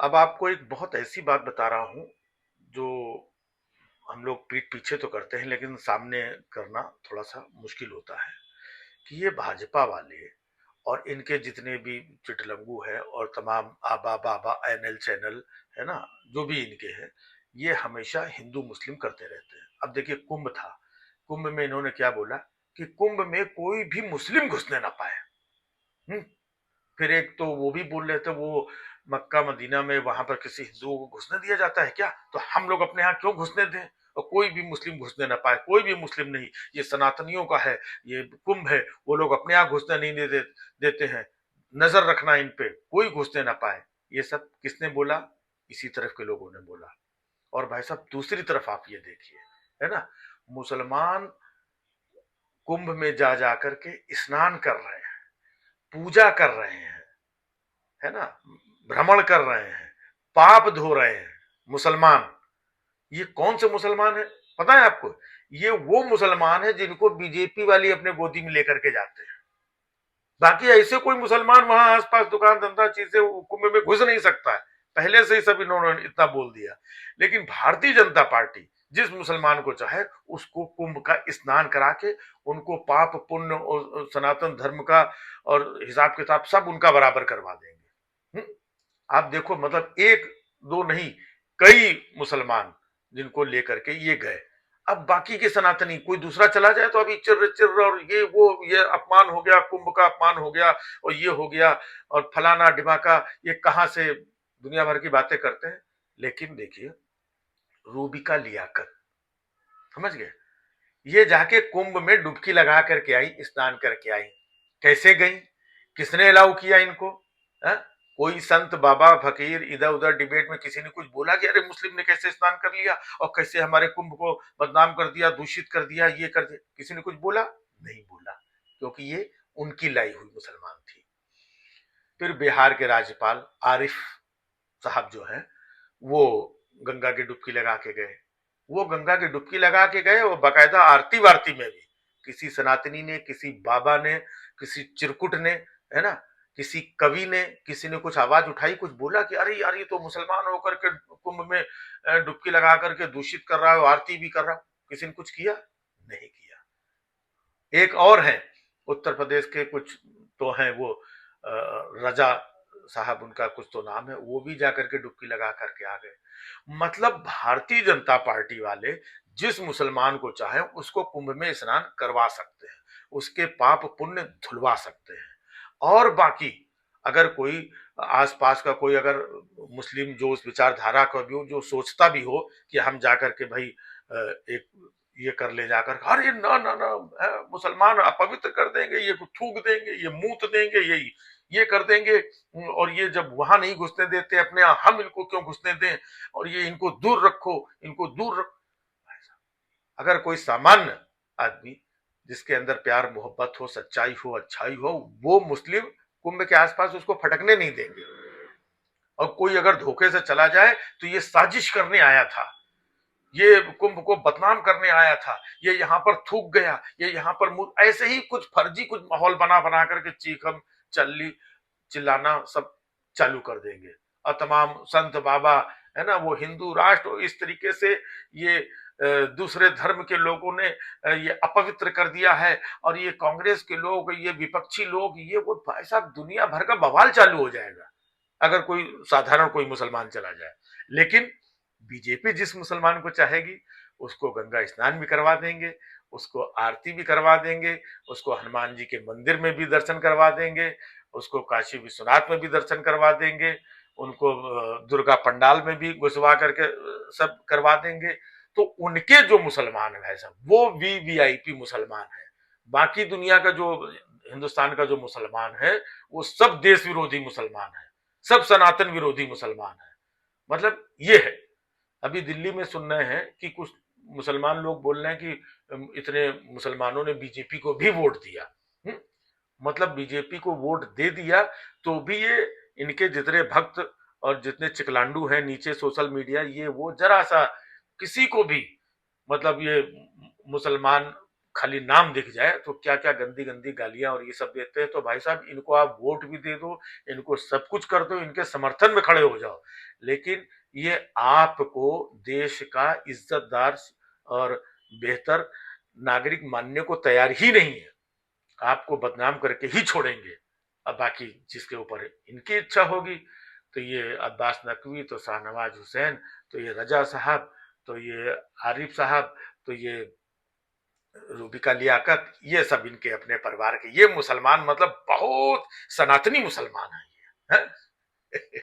अब आपको एक बहुत ऐसी बात बता रहा हूँ जो हम लोग पीठ पीछे तो करते हैं लेकिन सामने करना थोड़ा सा मुश्किल होता है कि ये भाजपा वाले और इनके जितने भी चिटलंगू है और तमाम आबा बाबा एनएल चैनल है ना, जो भी इनके हैं, ये हमेशा हिंदू मुस्लिम करते रहते हैं। अब देखिए कुंभ था, कुंभ में इन्होंने क्या बोला कि कुंभ में कोई भी मुस्लिम घुसने ना पाए। हम्म, फिर एक तो वो भी बोल रहे थे वो मक्का मदीना में वहां पर किसी हिंदुओं को घुसने दिया जाता है क्या, तो हम लोग अपने यहाँ क्यों घुसने दें और कोई भी मुस्लिम घुसने ना पाए, कोई भी मुस्लिम नहीं, ये सनातनियों का है, ये कुंभ है, वो लोग अपने यहाँ घुसने नहीं देते हैं, नजर रखना इन पे, कोई घुसने ना पाए। ये सब किसने बोला? इसी तरफ के लोगों ने बोला। और भाई साहब दूसरी तरफ आप ये देखिए, है ना, मुसलमान कुंभ में जा जा करके स्नान कर रहे हैं, पूजा कर रहे हैं, है ना, भ्रमण कर रहे हैं, पाप धो रहे हैं मुसलमान। ये कौन से मुसलमान है पता है आपको? ये वो मुसलमान है जिनको बीजेपी वाली अपने गोदी में लेकर के जाते हैं। बाकी ऐसे कोई मुसलमान वहां आसपास दुकान धंधा चीजें कुंभ में घुस नहीं सकता है, पहले से ही सब इन्होंने इतना बोल दिया। लेकिन भारतीय जनता पार्टी जिस मुसलमान को चाहे उसको कुंभ का स्नान करा के उनको पाप पुण्य और सनातन धर्म का और हिसाब किताब सब उनका बराबर करवा देंगे। आप देखो, मतलब एक दो नहीं, कई मुसलमान जिनको लेकर के ये गए। अब बाकी के सनातनी कोई दूसरा चला जाए तो अभी चिर चिर और ये वो, ये अपमान हो गया, कुंभ का अपमान हो गया और ये हो गया और फलाना डिमाका, ये कहां से दुनिया भर की बातें करते हैं। लेकिन देखिए रूबिका लियाकत, समझ गए, ये जाके कुंभ में डुबकी लगा करके आई, स्नान करके आई। कैसे गई? किसने अलाउ किया इनको? है? कोई संत बाबा फकीर इधर उधर डिबेट में किसी ने कुछ बोला कि अरे मुस्लिम ने कैसे स्नान कर लिया और कैसे हमारे कुंभ को बदनाम कर दिया, दूषित कर दिया, ये कर दिया? किसी ने कुछ बोला? नहीं बोला, क्योंकि ये उनकी लाई हुई मुसलमान थी। फिर बिहार के राज्यपाल आरिफ साहब जो है वो गंगा की डुबकी लगा के गए। वो गंगा की डुबकी लगा के गए और बाकायदा आरती वारती में भी किसी सनातनी ने, किसी बाबा ने, किसी चिरकुट ने, है ना, किसी कवि ने, किसी ने कुछ आवाज उठाई, कुछ बोला कि अरे यार ये तो मुसलमान होकर के कुंभ में डुबकी लगा करके दूषित कर रहा है, आरती भी कर रहा है? किसी ने कुछ किया? नहीं किया। एक और है उत्तर प्रदेश के, कुछ तो हैं वो रजा साहब, उनका कुछ तो नाम है, वो भी जाकर के डुबकी लगा करके आ गए। मतलब भारतीय जनता पार्टी वाले जिस मुसलमान को चाहे उसको कुंभ में स्नान करवा सकते हैं, उसके पाप पुण्य धुलवा सकते हैं। और बाकी अगर कोई आसपास का कोई अगर मुस्लिम जो उस विचारधारा का भी हो, जो सोचता भी हो कि हम जाकर के भाई एक ये कर ले जाकर, अरे ना ना ना, मुसलमान अपवित्र कर देंगे, ये थूक देंगे, ये मूत देंगे, ये कर देंगे, और ये जब वहां नहीं घुसने देते अपने यहाँ, हम इनको क्यों घुसने दें, और ये इनको दूर रखो, इनको दूर रखो। अगर कोई सामान्य आदमी जिसके अंदर प्यार मोहब्बत हो, सच्चाई हो, अच्छाई हो, वो मुस्लिम कुंभ के आसपास उसको फटकने नहीं देंगे। और कोई अगर धोखे से चला जाए तो ये साजिश करने आया था, ये कुंभ को बदनाम करने आया था, ये यहाँ पर थूक गया, ये यहाँ पर ऐसे ही कुछ फर्जी कुछ माहौल बना बना करके चीखम चल्ली चिल्लाना सब चालू कर देंगे। और तमाम संत बाबा, है ना, वो हिंदू राष्ट्र इस तरीके से ये दूसरे धर्म के लोगों ने ये अपवित्र कर दिया है, और ये कांग्रेस के लोग, ये विपक्षी लोग, ये वो, भाई साहब दुनिया भर का बवाल चालू हो जाएगा अगर कोई साधारण कोई मुसलमान चला जाए। लेकिन बीजेपी जिस मुसलमान को चाहेगी उसको गंगा स्नान भी करवा देंगे, उसको आरती भी करवा देंगे, उसको हनुमान जी के मंदिर में भी दर्शन करवा देंगे, उसको काशी विश्वनाथ में भी दर्शन करवा देंगे, उनको दुर्गा पंडाल में भी घुसवा करके सब करवा देंगे। तो उनके जो मुसलमान है सब वो वीवीआईपी मुसलमान है। बाकी दुनिया का जो, हिंदुस्तान का जो मुसलमान है वो सब देश विरोधी मुसलमान है, सब सनातन विरोधी मुसलमान है। मतलब ये है। अभी दिल्ली में सुन रहे हैं कि कुछ मुसलमान लोग बोल रहे हैं कि इतने मुसलमानों ने बीजेपी को भी वोट दिया। मतलब बीजेपी को वोट दे दिया तो भी ये इनके जितने भक्त और जितने चिकलांडू हैं नीचे सोशल मीडिया, ये वो जरा सा किसी को भी, मतलब ये मुसलमान खाली नाम दिख जाए तो क्या क्या गंदी गंदी गालियां और ये सब देते हैं। तो भाई साहब इनको आप वोट भी दे दो, इनको सब कुछ कर दो, इनके समर्थन में खड़े हो जाओ, लेकिन ये आपको देश का इज्जतदार और बेहतर नागरिक मानने को तैयार ही नहीं है। आपको बदनाम करके ही छोड़ेंगे। अब बाकी जिसके ऊपर इनकी इच्छा होगी, तो ये अब्बास नकवी, तो शाहनवाज हुसैन, तो ये रजा साहब, तो ये आरिफ साहब, तो ये रूबिका लियाकत, ये सब इनके अपने परिवार के, ये मुसलमान मतलब बहुत सनातनी मुसलमान हैं ये, हैं?